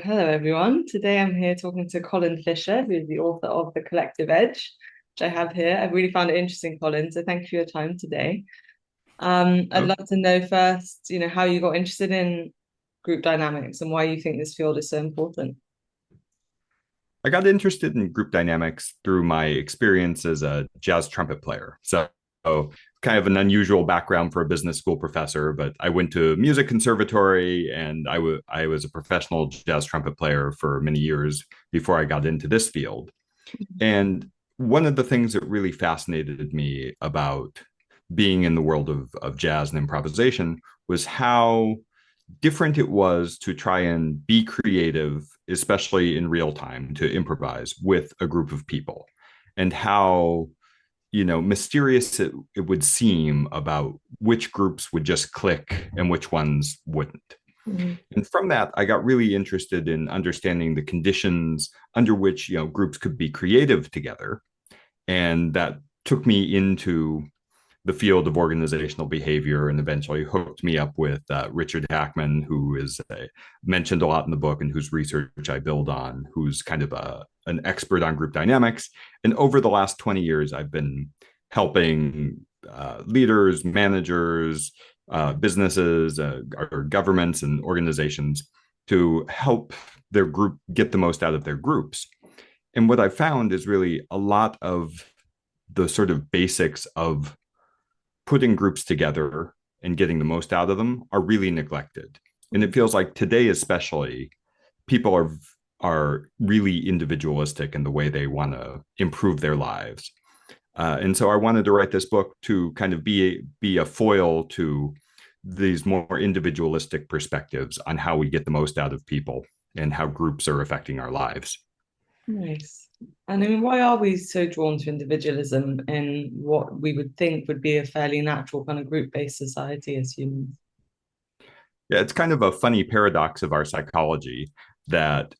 Hello, everyone. Today I'm here talking to Colin Fisher, who is the author of The Collective Edge, which I have here. I've really found it interesting, Colin. So thank you for your time today. I'd Oh, love to know first, how you got interested in group dynamics and why you think this field is so important. I got interested in group dynamics through my experience as a jazz trumpet player. So kind of an unusual background for a business school professor, but I went to music conservatory and I was a professional jazz trumpet player for many years before I got into this field. And one of the things that really fascinated me about being in the world of jazz and improvisation was how different it was to try and be creative, especially in real time, to improvise with a group of people, and how mysterious it would seem about which groups would just click and which ones wouldn't. Mhm. And from that, I got really interested in understanding the conditions under which groups could be creative together, and that took me into the field of organizational behavior and eventually hooked me up with Richard Hackman, who is mentioned a lot in the book and whose research I build on, who's kind of an expert on group dynamics. And over the last 20 years, I've been helping leaders, managers, businesses, or governments and organizations to help their group get the most out of their groups. And what I found is really a lot of the sort of basics of putting groups together and getting the most out of them are really neglected. And it feels like today, especially, people are really individualistic in the way they want to improve their lives. And so I wanted to write this book to kind of be a foil to these more individualistic perspectives on how we get the most out of people and how groups are affecting our lives. Nice. And I mean, why are we so drawn to individualism in what we would think would be a fairly natural kind of group-based society as humans? Yeah, it's kind of a funny paradox of our psychology that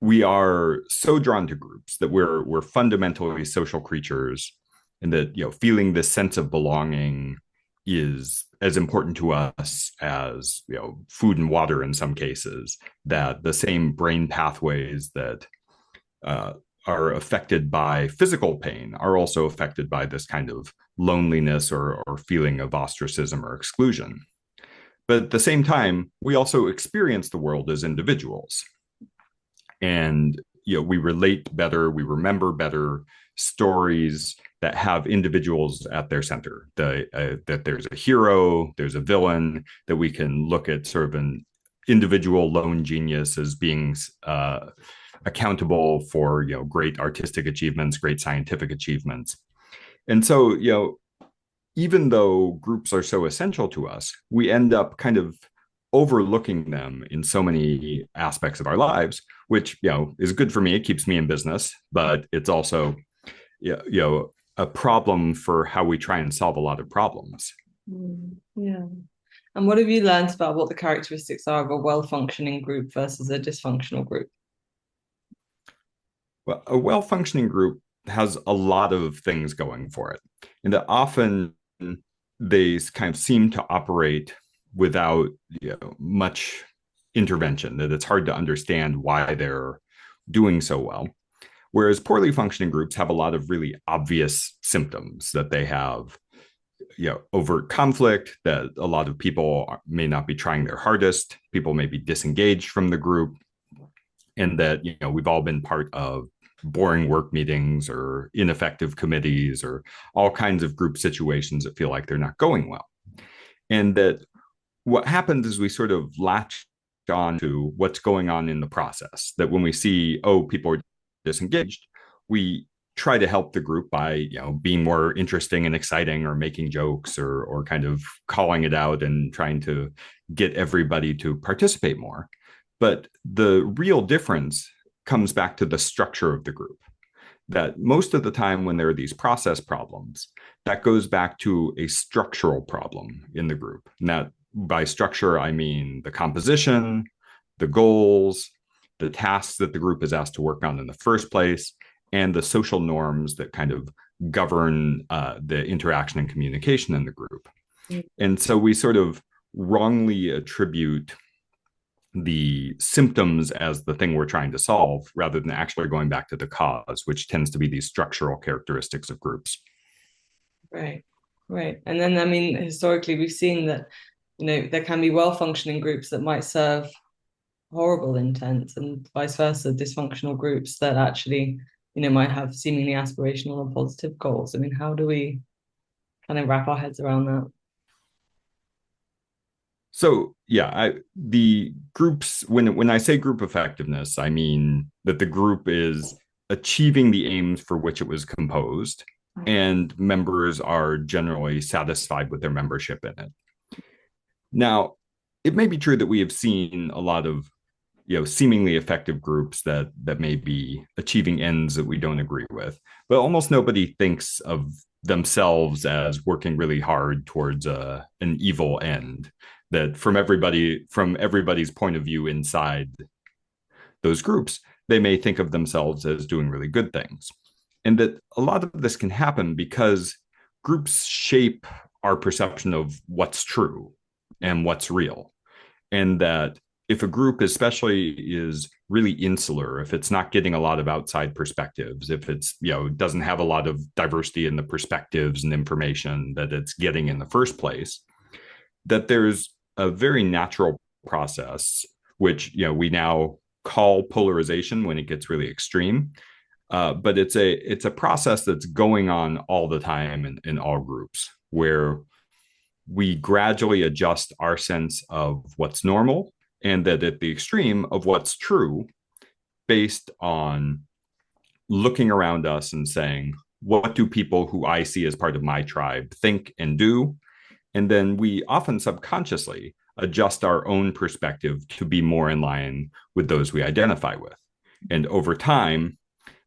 we are so drawn to groups that we're fundamentally social creatures, and that feeling this sense of belonging is as important to us as food and water in some cases, that the same brain pathways that uh, are affected by physical pain are also affected by this kind of loneliness or feeling of ostracism or exclusion. But at the same time, we also experience the world as individuals. And we relate better, we remember better stories that have individuals at their center. That there's a hero, there's a villain, that we can look at sort of an individual lone genius as being accountable for great artistic achievements, great scientific achievements. And so even though groups are so essential to us, we end up kind of overlooking them in so many aspects of our lives, which is good for me. It keeps me in business, but it's also a problem for how we try and solve a lot of problems. Yeah. And what have you learned about what the characteristics are of a well-functioning group versus a dysfunctional group? Well, a well-functioning group has a lot of things going for it, and that often they kind of seem to operate without much intervention, that it's hard to understand why they're doing so well. Whereas poorly functioning groups have a lot of really obvious symptoms, that they have overt conflict, that a lot of people may not be trying their hardest, people may be disengaged from the group, and that we've all been part of boring work meetings or ineffective committees or all kinds of group situations that feel like they're not going well. And that what happens is we sort of latch on to what's going on in the process. That when we see, oh, people are disengaged, we try to help the group by being more interesting and exciting, or making jokes, or kind of calling it out and trying to get everybody to participate more. But the real difference comes back to the structure of the group. That most of the time, when there are these process problems, that goes back to a structural problem in the group. And that, by structure, I mean the composition, the goals, the tasks that the group is asked to work on in the first place, and the social norms that kind of govern the interaction and communication in the group. And so we sort of wrongly attribute the symptoms as the thing we're trying to solve rather than actually going back to the cause, which tends to be these structural characteristics of groups. Right. Right. And then, I mean, historically, we've seen that, there can be well-functioning groups that might serve horrible intent and vice versa, dysfunctional groups that actually, might have seemingly aspirational and positive goals. I mean, how do we kind of wrap our heads around that? So yeah, the groups, when I say group effectiveness, I mean that the group is achieving the aims for which it was composed, and members are generally satisfied with their membership in it. Now, it may be true that we have seen a lot of seemingly effective groups that may be achieving ends that we don't agree with, but almost nobody thinks of themselves as working really hard towards an evil end. That from everybody's point of view inside those groups, they may think of themselves as doing really good things, and that a lot of this can happen because groups shape our perception of what's true and what's real, and that if a group especially is really insular, if it's not getting a lot of outside perspectives, if it's doesn't have a lot of diversity in the perspectives and information that it's getting in the first place, that there's a very natural process which we now call polarization when it gets really extreme, but it's a process that's going on all the time in all groups, where we gradually adjust our sense of what's normal and that at the extreme of what's true based on looking around us and saying, what do people who I see as part of my tribe think and do? And then we often subconsciously adjust our own perspective to be more in line with those we identify with. And over time,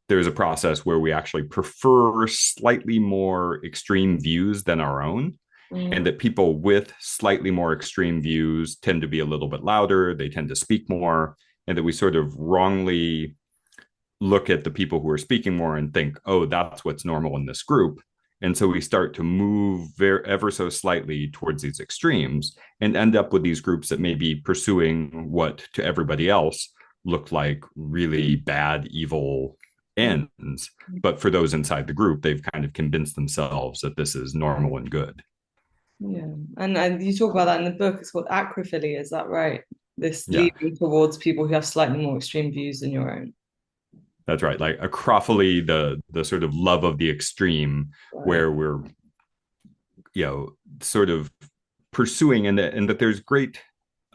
there's a process where we actually prefer slightly more extreme views than our own, and that people with slightly more extreme views tend to be a little bit louder, they tend to speak more, and that we sort of wrongly look at the people who are speaking more and think, oh, that's what's normal in this group. And so we start to move ever so slightly towards these extremes and end up with these groups that may be pursuing what to everybody else look like really bad, evil ends. But for those inside the group, they've kind of convinced themselves that this is normal and good. Yeah. And you talk about that in the book. It's called acrophilia, is that right? This Yeah, leaning towards people who have slightly more extreme views than your own. that's right. Like acrophily, the sort of love of the extreme, Right. where we're sort of pursuing, and that there's great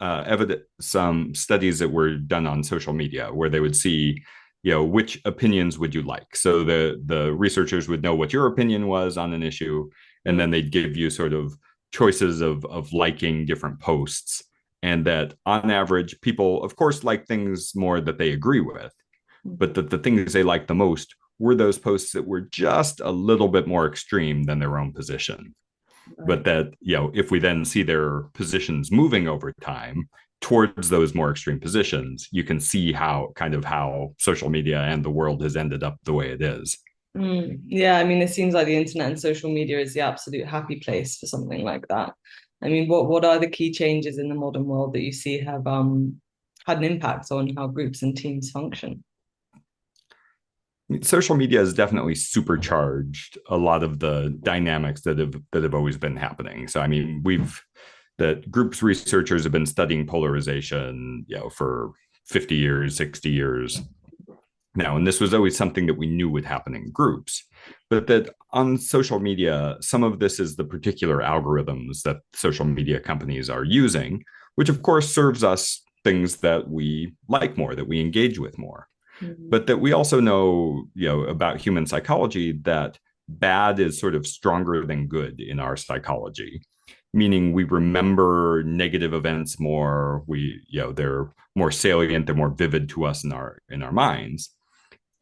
evidence, some studies that were done on social media where they would see which opinions would you like. So the researchers would know what your opinion was on an issue, and then they'd give you sort of choices of liking different posts, and that on average people of course like things more that they agree with, but that the things they like the most were those posts that were just a little bit more extreme than their own position. But Right. that if we then see their positions moving over time towards those more extreme positions, you can see how social media and the world has ended up the way it is. Yeah, I mean, it seems like the internet and social media is the absolute happy place for something like that. I mean, what are the key changes in the modern world that you see have had an impact on how groups and teams function? Social media has definitely supercharged a lot of the dynamics that have always been happening. So I mean, that groups researchers have been studying polarization, for 50 years, 60 years now, and this was always something that we knew would happen in groups. But that on social media, some of this is the particular algorithms that social media companies are using, which of course serves us things that we like more, that we engage with more, Mhm. but that we also know, about human psychology, that bad is sort of stronger than good in our psychology, meaning we remember negative events more. They're more salient, they're more vivid to us in our minds,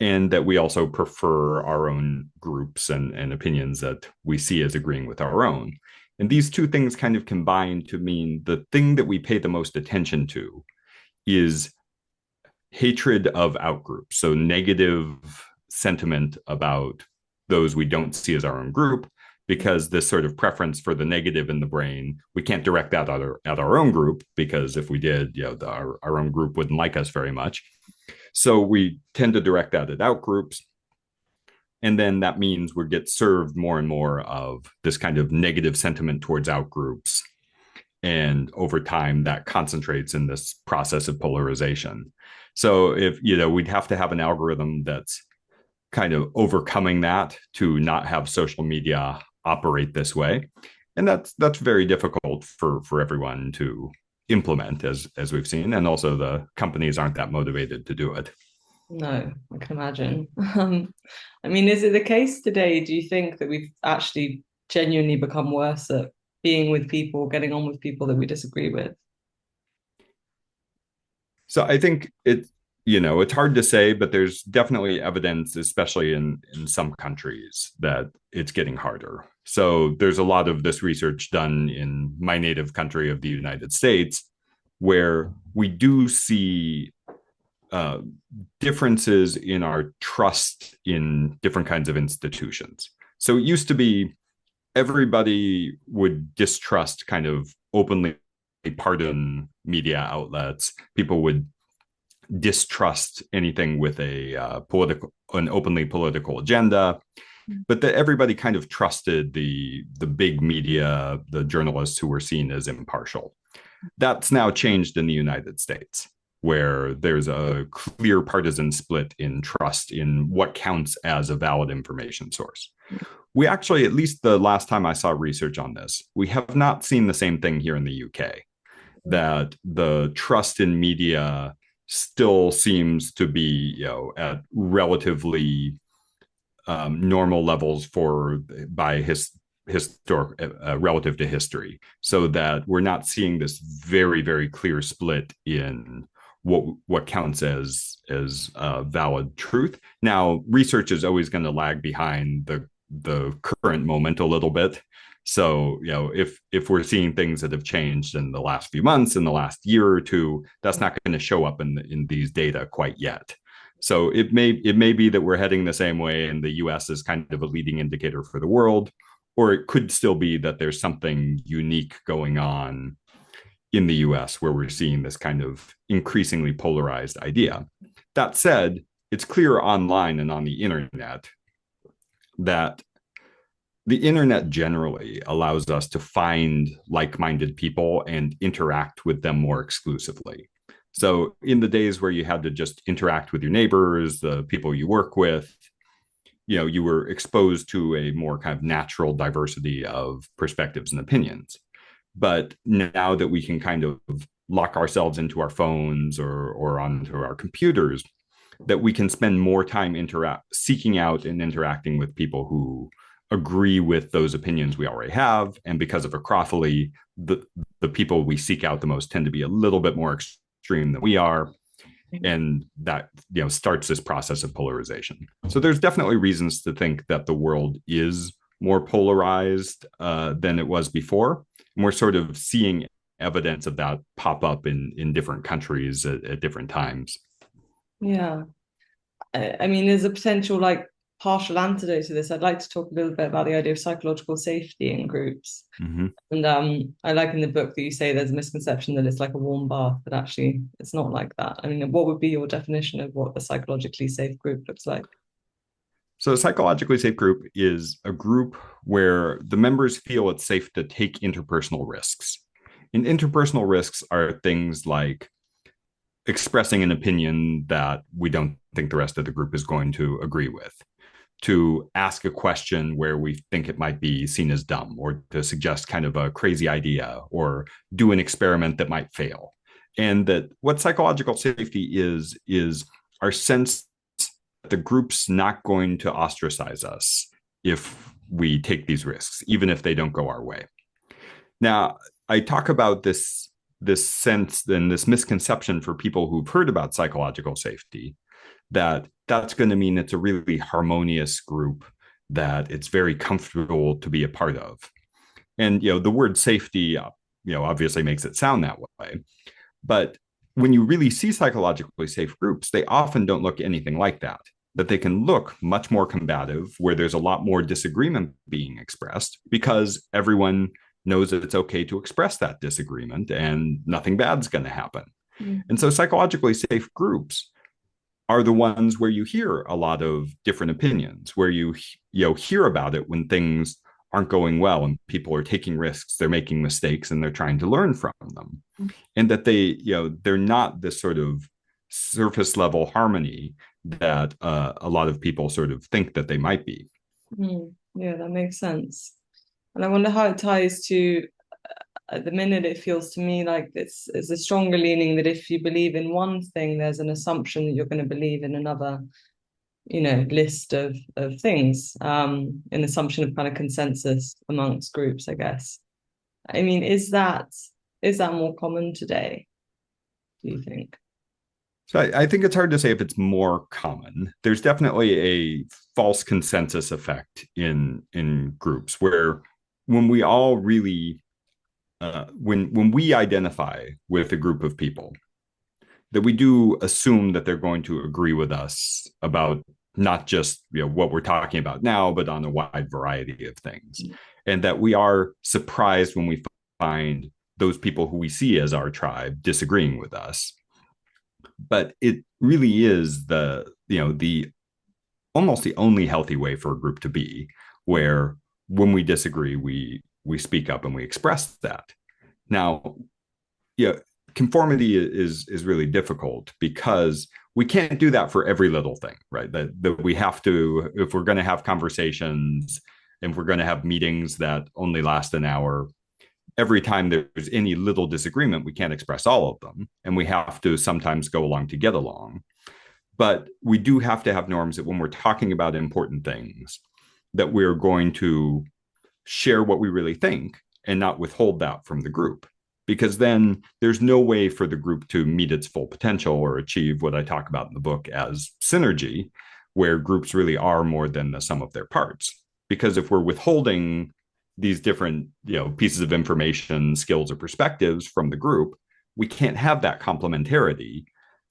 and that we also prefer our own groups and opinions that we see as agreeing with our own. And these two things kind of combine to mean the thing that we pay the most attention to is hatred of outgroups. So negative sentiment about those we don't see as our own group because this sort of preference for the negative in the brain, we can't direct that at our own group, because if we did, our own group wouldn't like us very much. So we tend to direct that at out groups. And then that means we get served more and more of this kind of negative sentiment towards out groups. And over time, that concentrates in this process of polarization. So if, we'd have to have an algorithm that's kind of overcoming that to not have social media operate this way. And that's very difficult for everyone to implement, as we've seen. And also the companies aren't that motivated to do it. No, I can imagine. I mean, is it the case today? Do you think that we've actually genuinely become worse at being with people, getting on with people that we disagree with? So I think it's hard to say, but there's definitely evidence, especially in some countries, that it's getting harder. So there's a lot of this research done in my native country of the United States, where we do see uh, differences in our trust in different kinds of institutions. So it used to be everybody would distrust kind of openly partisan media outlets. People would distrust anything with an openly political agenda, but that everybody kind of trusted the big media, the journalists who were seen as impartial. That's now changed in the United States, where there's a clear partisan split in trust in what counts as a valid information source. We actually, at least the last time I saw research on this, we have not seen the same thing here in the UK, that the trust in media still seems to be, at relatively normal levels historic relative to history, so that we're not seeing this very, very clear split in what counts as valid truth. Now, research is always going to lag behind the current moment a little bit. So, if we're seeing things that have changed in the last few months, in the last year or two, that's not going to show up in these data quite yet. So it may be that we're heading the same way, and the US is kind of a leading indicator for the world, or it could still be that there's something unique going on in the US where we're seeing this kind of increasingly polarized idea. That said, it's clear online and on the internet that the internet generally allows us to find like-minded people and interact with them more exclusively. So in the days where you had to just interact with your neighbors, the people you work with, you were exposed to a more kind of natural diversity of perspectives and opinions. But now that we can kind of lock ourselves into our phones or onto our computers, that we can spend more time seeking out and interacting with people who agree with those opinions we already have. And because of acrophily, the people we seek out the most tend to be a little bit more extreme than we are. And that starts this process of polarization. So there's definitely reasons to think that the world is more polarized than it was before. And we're sort of seeing evidence of that pop up in different countries at different times. Yeah. I mean, there's a potential partial antidote to this. I'd like to talk a little bit about the idea of psychological safety in groups. Mm-hmm. And I like in the book that you say there's a misconception that it's like a warm bath, but actually it's not like that. I mean, what would be your definition of what a psychologically safe group looks like? So a psychologically safe group is a group where the members feel it's safe to take interpersonal risks. And interpersonal risks are things like expressing an opinion that we don't think the rest of the group is going to agree with, to ask a question where we think it might be seen as dumb, or to suggest kind of a crazy idea, or do an experiment that might fail. And that what psychological safety is our sense that the group's not going to ostracize us if we take these risks, even if they don't go our way. Now, I talk about this sense and this misconception for people who've heard about psychological safety, that's going to mean it's a really harmonious group, that it's very comfortable to be a part of. And, the word safety, obviously makes it sound that way. But when you really see psychologically safe groups, they often don't look anything like that. that they can look much more combative, where there's a lot more disagreement being expressed because everyone knows that it's okay to express that disagreement and nothing bad's going to happen. Mm. And so psychologically safe groups are the ones where you hear a lot of different opinions, where you hear about it when things aren't going well and people are taking risks, they're making mistakes, and they're trying to learn from them. And that they're not this sort of surface level harmony that a lot of people sort of think that they might be. Yeah, that makes sense. And I wonder how it ties to, at the minute, it feels to me like it's a stronger leaning that if you believe in one thing, there's an assumption that you're going to believe in another, list of things, an assumption of kind of consensus amongst groups, I guess. I mean, is that more common today, do you think? So I think it's hard to say if it's more common. There's definitely a false consensus effect in groups where when we all really when we identify with a group of people, that we do assume that they're going to agree with us about not just what we're talking about now, but on a wide variety of things, and that we are surprised when we find those people who we see as our tribe disagreeing with us. But it really is the almost the only healthy way for a group to be, where when we disagree, we speak up and we express that. Now, conformity is really difficult because we can't do that for every little thing, right? That we have to, if we're going to have conversations and if we're going to have meetings that only last an hour, every time there's any little disagreement, we can't express all of them. And we have to sometimes go along to get along. But we do have to have norms that when we're talking about important things, that we're going to share what we really think and not withhold that from the group. Because then there's no way for the group to meet its full potential or achieve what I talk about in the book as synergy, where groups really are more than the sum of their parts. Because if we're withholding these different pieces of information, skills, or perspectives from the group, we can't have that complementarity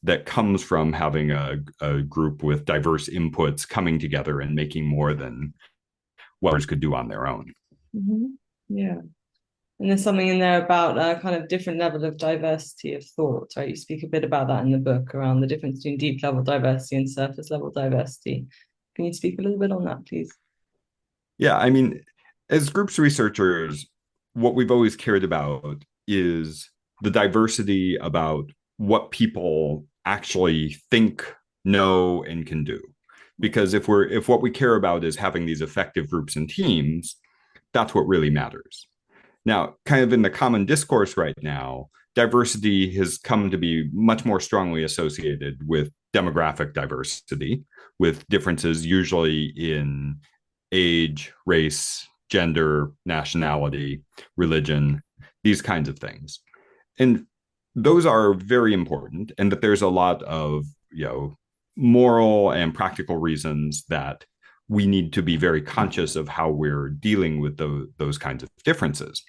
that comes from having a group with diverse inputs coming together and making more than what others could do on their own. Mm-hmm. Yeah. And there's something in there about a kind of different level of diversity of thought, right? You speak a bit about that in the book around the difference between deep level diversity and surface level diversity. Can you speak a little bit on that, please? Yeah, I mean, as groups researchers, what we've always cared about is the diversity about what people actually think, know, and can do. Because if what we care about is having these effective groups and teams, that's what really matters. Now, kind of in the common discourse right now, diversity has come to be much more strongly associated with demographic diversity, with differences usually in age, race, gender, nationality, religion, these kinds of things. And those are very important, and that there's a lot of, moral and practical reasons that we need to be very conscious of how we're dealing with those kinds of differences.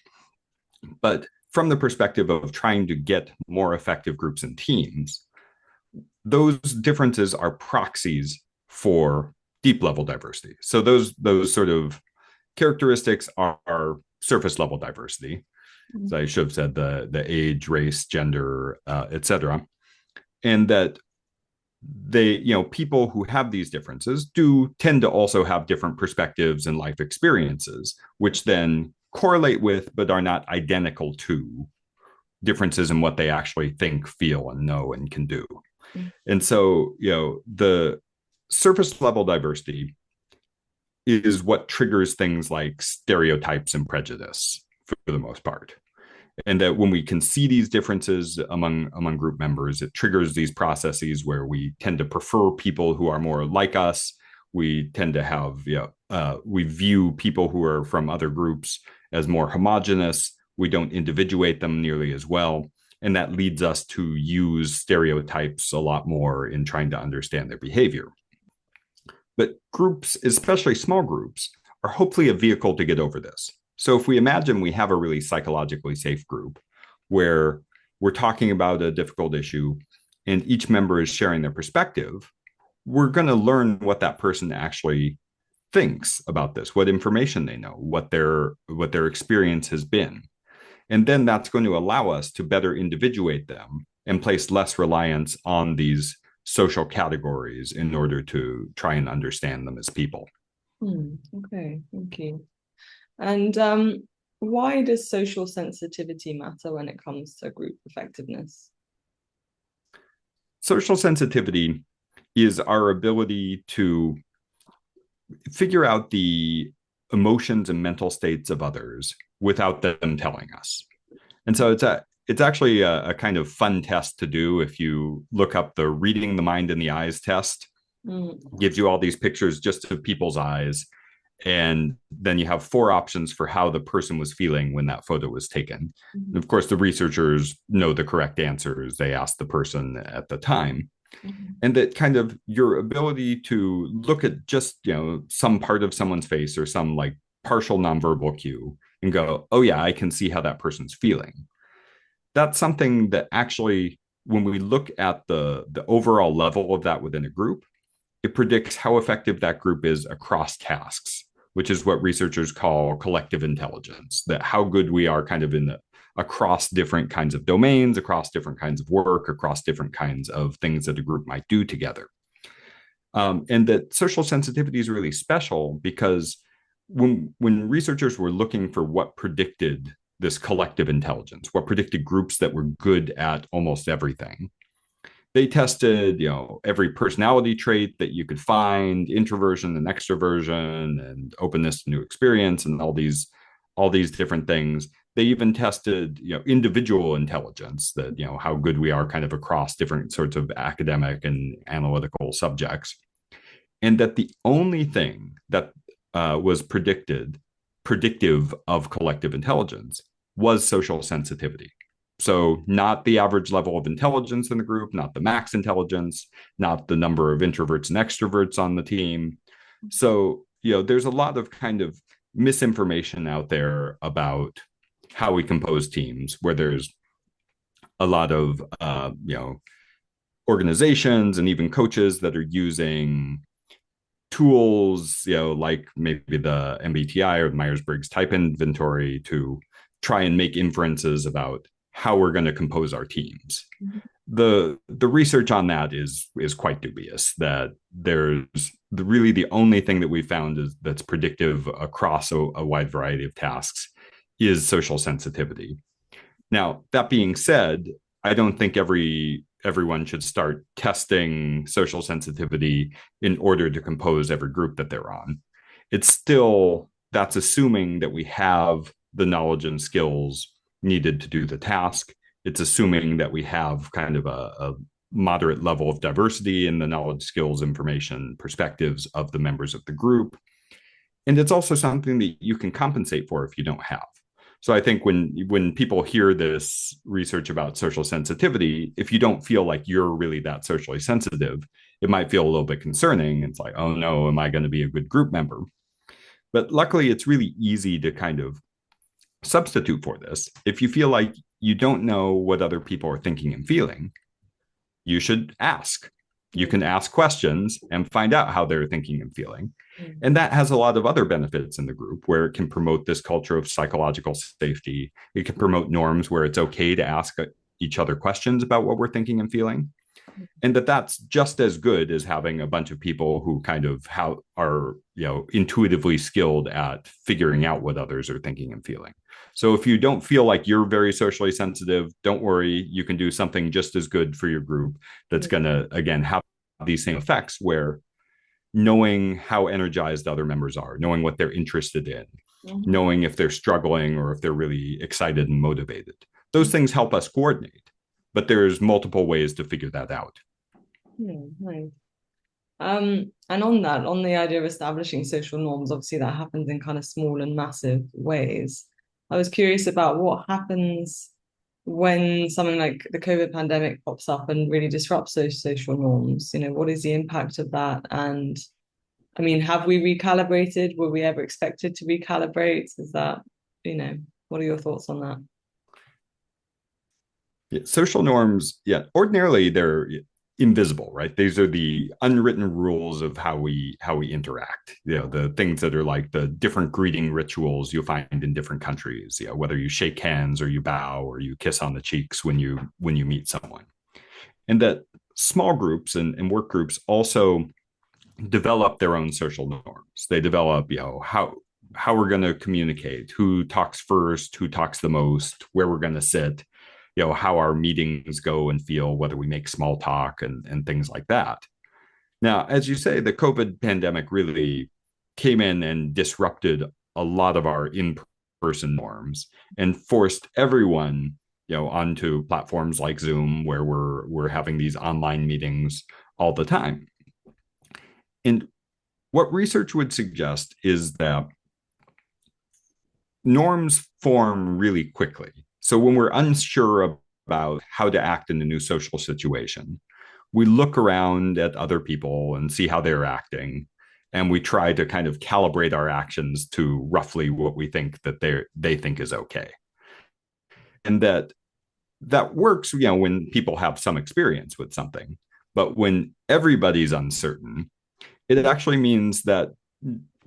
But from the perspective of trying to get more effective groups and teams, those differences are proxies for deep level diversity. So those sort of characteristics are surface level diversity. As I should have said, the age, race, gender, etc. And that people who have these differences do tend to also have different perspectives and life experiences, which then correlate with, but are not identical to, differences in what they actually think, feel, and know and can do. And so, the surface level diversity is what triggers things like stereotypes and prejudice for the most part. And that when we can see these differences among group members, it triggers these processes where we tend to prefer people who are more like us. We tend to have, we view people who are from other groups as more homogenous. We don't individuate them nearly as well. And that leads us to use stereotypes a lot more in trying to understand their behavior. But groups, especially small groups, are hopefully a vehicle to get over this. So if we imagine we have a really psychologically safe group where we're talking about a difficult issue and each member is sharing their perspective, we're going to learn what that person actually thinks about this, what information they know, what their experience has been. And then that's going to allow us to better individuate them and place less reliance on these social categories in order to try and understand them as people. Okay, thank you. And why does social sensitivity matter when it comes to group effectiveness? Social sensitivity is our ability to figure out the emotions and mental states of others without them telling us. And so it's actually a kind of fun test to do if you look up the reading the mind and the eyes test. Mm. It gives you all these pictures just of people's eyes, and then you have four options for how the person was feeling when that photo was taken. And of course, the researchers know the correct answers. They asked the person at the time. And that kind of your ability to look at just, some part of someone's face or some like partial nonverbal cue and go, oh yeah, I can see how that person's feeling. That's something that actually, when we look at the overall level of that within a group, it predicts how effective that group is across tasks, which is what researchers call collective intelligence, that how good we are kind of across different kinds of domains, across different kinds of work, across different kinds of things that a group might do together. And that social sensitivity is really special because when researchers were looking for what predicted this collective intelligence, what predicted groups that were good at almost everything, they tested, every personality trait that you could find, introversion and extroversion and openness to new experience and all these different things. They even tested, individual intelligence, that, how good we are kind of across different sorts of academic and analytical subjects. And that the only thing that was predictive of collective intelligence was social sensitivity. So, not the average level of intelligence in the group, not the max intelligence, not the number of introverts and extroverts on the team. So, there's a lot of kind of misinformation out there about how we compose teams, where there's a lot of, organizations and even coaches that are using tools, like maybe the MBTI or the Myers-Briggs type inventory to try and make inferences about how we're going to compose our teams. The research on that is quite dubious. That there's really the only thing that we found is that's predictive across a wide variety of tasks is social sensitivity. Now, that being said, I don't think everyone should start testing social sensitivity in order to compose every group that they're on. It's still, that's assuming that we have the knowledge and skills needed to do the task. It's assuming that we have kind of a moderate level of diversity in the knowledge, skills, information, perspectives of the members of the group. And it's also something that you can compensate for if you don't have. So I think when people hear this research about social sensitivity, if you don't feel like you're really that socially sensitive, it might feel a little bit concerning. It's like, oh no, am I going to be a good group member? But luckily, it's really easy to kind of substitute for this. If you feel like you don't know what other people are thinking and feeling, you should ask. You can ask questions and find out how they're thinking and feeling. And that has a lot of other benefits in the group, where it can promote this culture of psychological safety. It can promote norms where it's okay to ask each other questions about what we're thinking and feeling. And that's just as good as having a bunch of people who kind of are intuitively skilled at figuring out what others are thinking and feeling. So if you don't feel like you're very socially sensitive, don't worry. You can do something just as good for your group that's going to, again, have these same effects, where knowing how energized other members are, knowing what they're interested in, knowing if they're struggling or if they're really excited and motivated. Those things help us coordinate, but there's multiple ways to figure that out. Nice. And on the idea of establishing social norms, obviously that happens in kind of small and massive ways. I was curious about what happens when something like the COVID pandemic pops up and really disrupts those social norms. What is the impact of that? And I mean, have we recalibrated? Were we ever expected to recalibrate? Is that, what are your thoughts on that? Yeah, social norms, yeah, ordinarily invisible, right? These are the unwritten rules of how we interact. The things that are like the different greeting rituals you'll find in different countries. Whether you shake hands or you bow or you kiss on the cheeks when you meet someone. And that small groups and work groups also develop their own social norms. They develop, how we're going to communicate, who talks first, who talks the most, where we're going to sit, how our meetings go and feel, whether we make small talk and things like that. Now, as you say, the COVID pandemic really came in and disrupted a lot of our in-person norms and forced everyone, onto platforms like Zoom, where we're having these online meetings all the time. And what research would suggest is that norms form really quickly. So when we're unsure about how to act in a new social situation, we look around at other people and see how they're acting. And we try to kind of calibrate our actions to roughly what we think that they think is okay. And that works, when people have some experience with something. But when everybody's uncertain, it actually means that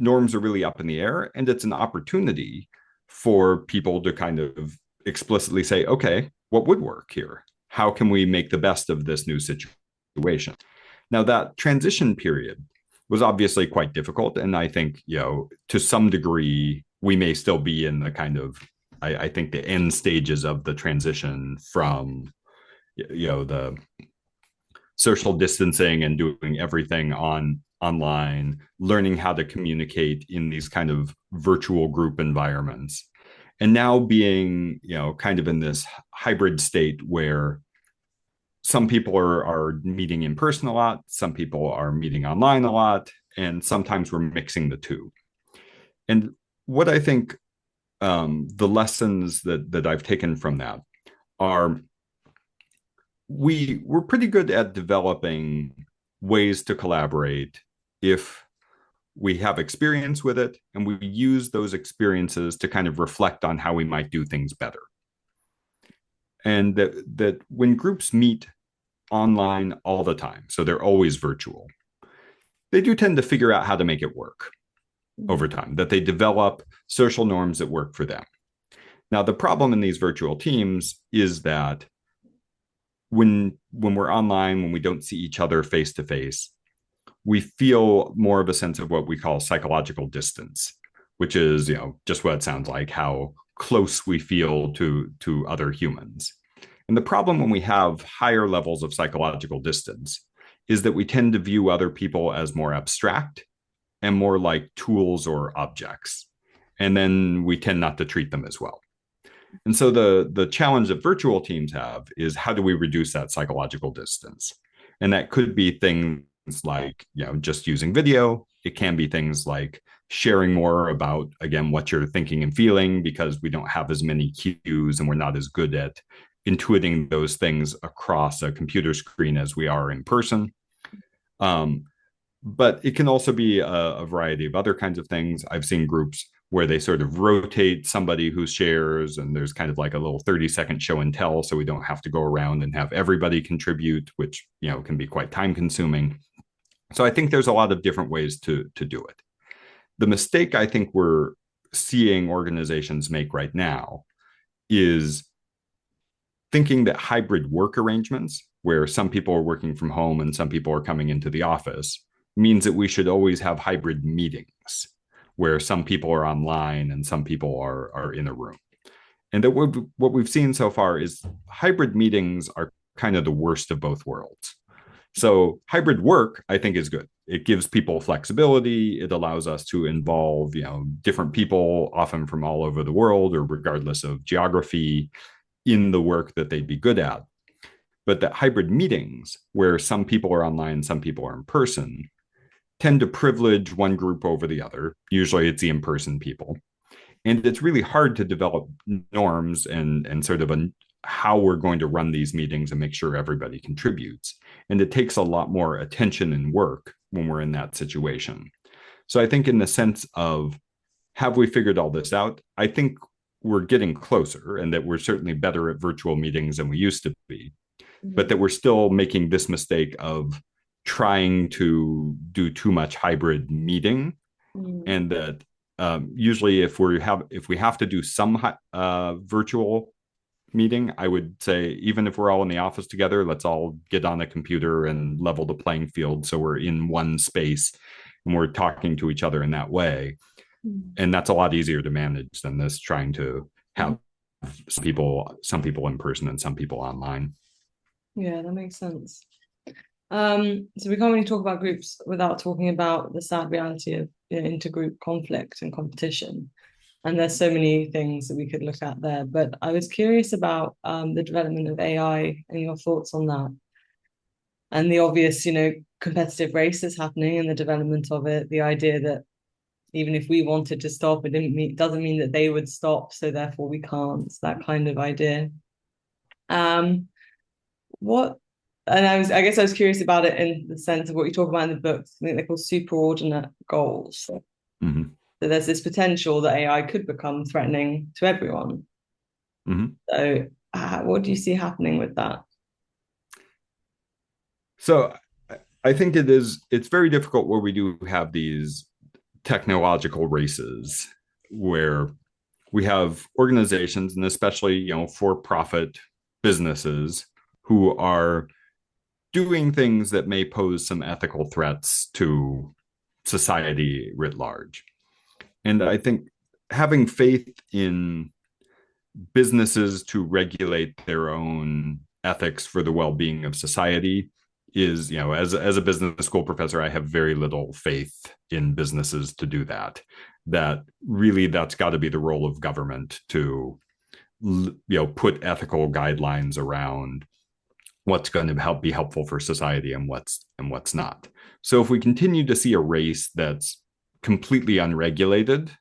norms are really up in the air, and it's an opportunity for people to kind of explicitly say, okay, what would work here? How can we make the best of this new situation? Now, that transition period was obviously quite difficult. And I think, to some degree, we may still be in the kind of, I think, the end stages of the transition from, the social distancing and doing everything online, learning how to communicate in these kind of virtual group environments, and now being, kind of in this hybrid state where some people are meeting in person a lot, some people are meeting online a lot, and sometimes we're mixing the two. And what I think, the lessons that I've taken from that are, we're pretty good at developing ways to collaborate if we have experience with it, and we use those experiences to kind of reflect on how we might do things better. And that when groups meet online all the time, so they're always virtual, they do tend to figure out how to make it work over time, that they develop social norms that work for them. Now, the problem in these virtual teams is that when we're online, when we don't see each other face to face, we feel more of a sense of what we call psychological distance, which is, just what it sounds like, how close we feel to other humans. And the problem when we have higher levels of psychological distance is that we tend to view other people as more abstract and more like tools or objects. And then we tend not to treat them as well. And so the challenge that virtual teams have is, how do we reduce that psychological distance? And that could be things like, just using video. It can be things like sharing more about, again, what you're thinking and feeling, because we don't have as many cues and we're not as good at intuiting those things across a computer screen as we are in person. But it can also be a variety of other kinds of things. I've seen groups where they sort of rotate somebody who shares, and there's kind of like a little 30-second show and tell, so we don't have to go around and have everybody contribute, which, can be quite time consuming. So I think there's a lot of different ways to do it. The mistake I think we're seeing organizations make right now is thinking that hybrid work arrangements, where some people are working from home and some people are coming into the office, means that we should always have hybrid meetings where some people are online and some people are in a room. And that what we've seen so far is hybrid meetings are kind of the worst of both worlds. So hybrid work, I think, is good. It gives people flexibility. It allows us to involve, different people, often from all over the world or regardless of geography, in the work that they'd be good at. But that hybrid meetings, where some people are online, some people are in person, tend to privilege one group over the other. Usually it's the in-person people. And it's really hard to develop norms and sort of how we're going to run these meetings and make sure everybody contributes. And it takes a lot more attention and work when we're in that situation. So I think, in the sense of, have we figured all this out? I think we're getting closer, and that we're certainly better at virtual meetings than we used to be. but that we're still making this mistake of trying to do too much hybrid meeting, Mm. and that usually if we have to do some virtual meeting, I would say even if we're all in the office together, let's all get on a computer and level the playing field so we're in one space and we're talking to each other in that way. Mm. And that's a lot easier to manage than this trying to Mm. have some people in person and some people online. Yeah, that makes sense. So we can't really talk about groups without talking about the sad reality of, intergroup conflict and competition. And there's so many things that we could look at there. But I was curious about the development of AI and your thoughts on that, and the obvious, competitive race that's happening and the development of it. The idea that even if we wanted to stop, doesn't mean that they would stop, so therefore we can't. It's that kind of idea. Um, what and I guess I was curious about it in the sense of what you talk about in the books. I think they're called superordinate goals. So Mm-hmm. there's this potential that AI could become threatening to everyone. Mm-hmm. So what do you see happening with that? So I think it's very difficult where we do have these technological races where we have organizations, and especially for-profit businesses, who are doing things that may pose some ethical threats to society writ large. And I think having faith in businesses to regulate their own ethics for the well-being of society is, as a business school professor, I have very little faith in businesses to do that. That really, that's got to be the role of government to put ethical guidelines around what's going to be helpful for society and what's not. So if we continue to see a race that's completely unregulated,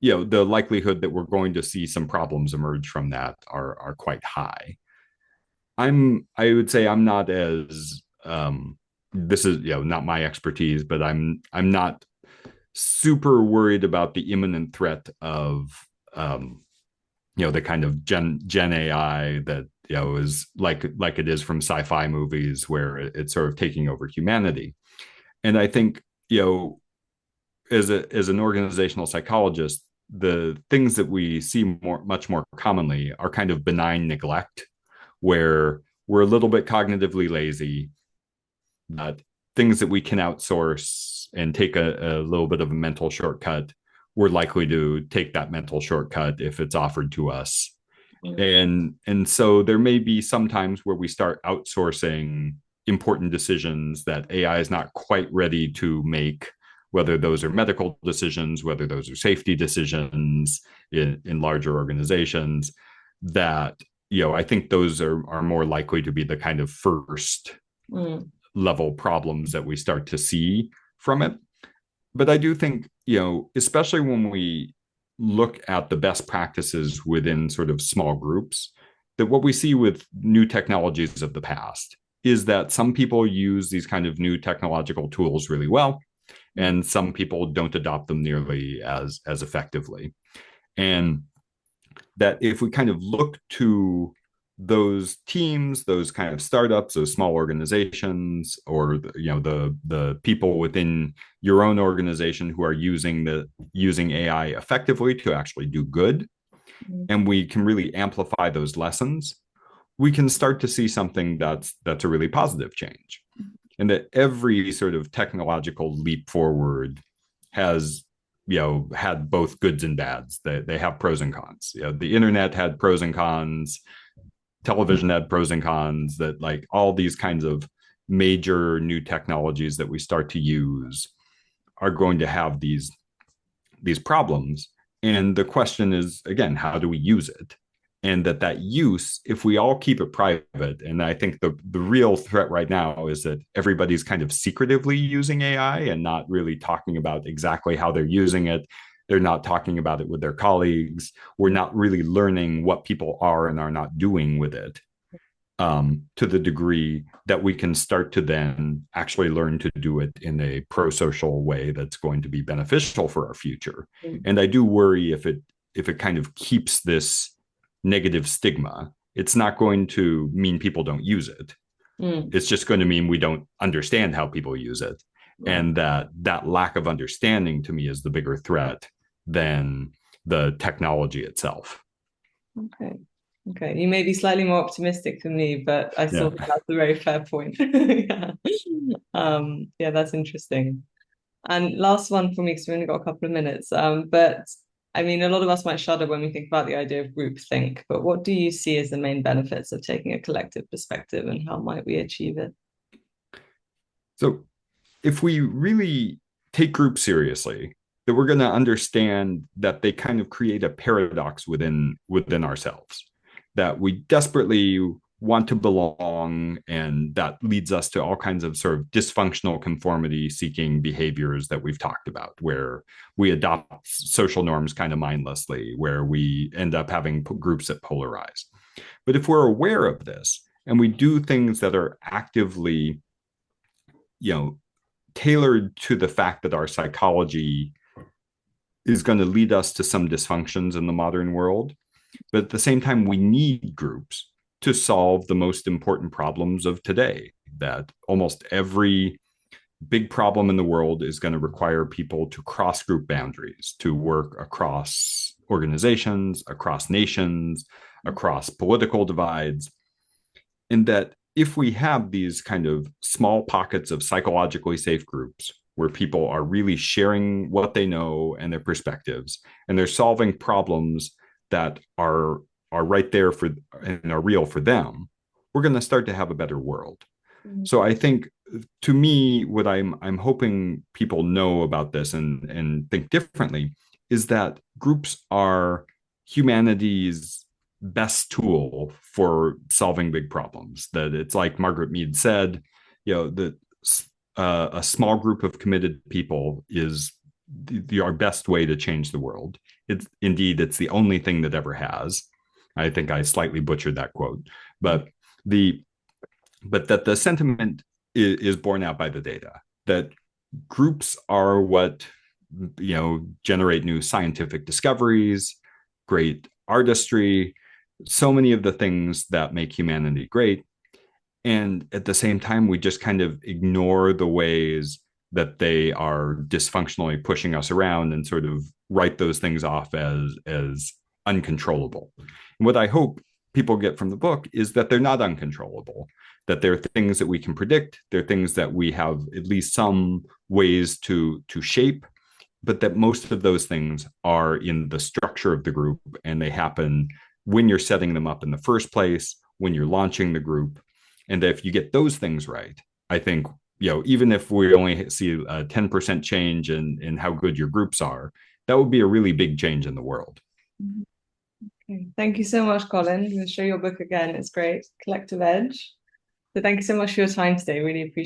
the likelihood that we're going to see some problems emerge from that are quite high. I would say I'm not as this is not my expertise, but I'm not super worried about the imminent threat of the kind of gen AI that is like it is from sci-fi movies where it's sort of taking over humanity. And I think as an organizational psychologist, the things that we see much more commonly are kind of benign neglect, where we're a little bit cognitively lazy, that things that we can outsource and take a little bit of a mental shortcut, we're likely to take that mental shortcut if it's offered to us. And so there may be some times where we start outsourcing important decisions that AI is not quite ready to make, whether those are medical decisions, whether those are safety decisions in larger organizations, that I think those are more likely to be the kind of first level problems that we start to see from it. But I do think, especially when we look at the best practices within sort of small groups, that what we see with new technologies of the past is that some people use these kind of new technological tools really well, and some people don't adopt them nearly as effectively. And that if we kind of look to those teams, those kind of startups, those small organizations, or the people within your own organization who are using AI effectively to actually do good, and we can really amplify those lessons, we can start to see something that's a really positive change. And that every sort of technological leap forward has had both goods and bads. They have pros and cons. The internet had pros and cons, television had pros and cons, that like all these kinds of major new technologies that we start to use are going to have these problems. And the question is, again, how do we use it? And that use, if we all keep it private, and I think the real threat right now is that everybody's kind of secretively using AI and not really talking about exactly how they're using it. They're not talking about it with their colleagues. We're not really learning what people are and are not doing with it, to the degree that we can start to then actually learn to do it in a pro-social way that's going to be beneficial for our future. And I do worry if it kind of keeps this negative stigma it's not going to mean people don't use it. Mm, It's just going to mean we don't understand how people use it. right. And that lack of understanding to me is the bigger threat than the technology itself. Okay. Okay. You may be slightly more optimistic than me, but I still Yeah. think that's a very fair point. Yeah. Yeah, that's interesting. And last one for me, because we've only got a couple of minutes. But I mean, a lot of us might shudder when we think about the idea of groupthink, but what do you see as the main benefits of taking a collective perspective and how might we achieve it? So if we really take groups seriously, that we're going to understand that they kind of create a paradox within ourselves, that we desperately want to belong, and that leads us to all kinds of sort of dysfunctional conformity seeking behaviors that we've talked about, where we adopt social norms kind of mindlessly, where we end up having groups that polarize. But if we're aware of this and we do things that are actively, you know, tailored to the fact that our psychology is going to lead us to some dysfunctions in the modern world. But at the same time, we need groups to solve the most important problems of today. That almost every big problem in the world is going to require people to cross group boundaries, to work across organizations, across nations, across political divides. And that if we have these kind of small pockets of psychologically safe groups where people are really sharing what they know and their perspectives, and they're solving problems that are right there for and are real for them, we're going to start to have a better world. Mm, So I think, to me, what I'm hoping people know about this and think differently is that groups are humanity's best tool for solving big problems. That it's like Margaret Mead said, that a small group of committed people is our best way to change the world. It's the only thing that ever has. I think I slightly butchered that quote, but the but that the sentiment is borne out by the data, that groups are what generate new scientific discoveries, great artistry, so many of the things that make humanity great. And at the same time, we just kind of ignore the ways that they are dysfunctionally pushing us around and sort of write those things off as uncontrollable. And what I hope people get from the book is that they're not uncontrollable, that they're things that we can predict, they're things that we have at least some ways to shape, but that most of those things are in the structure of the group, and they happen when you're setting them up in the first place, when you're launching the group. And if you get those things right, I think, even if we only see a 10% change in how good your groups are, that would be a really big change in the world. mm. Okay. Thank you so much, Colin. We'll show your book again. It's great. Collective Edge. So thank you so much for your time today. Really appreciate it.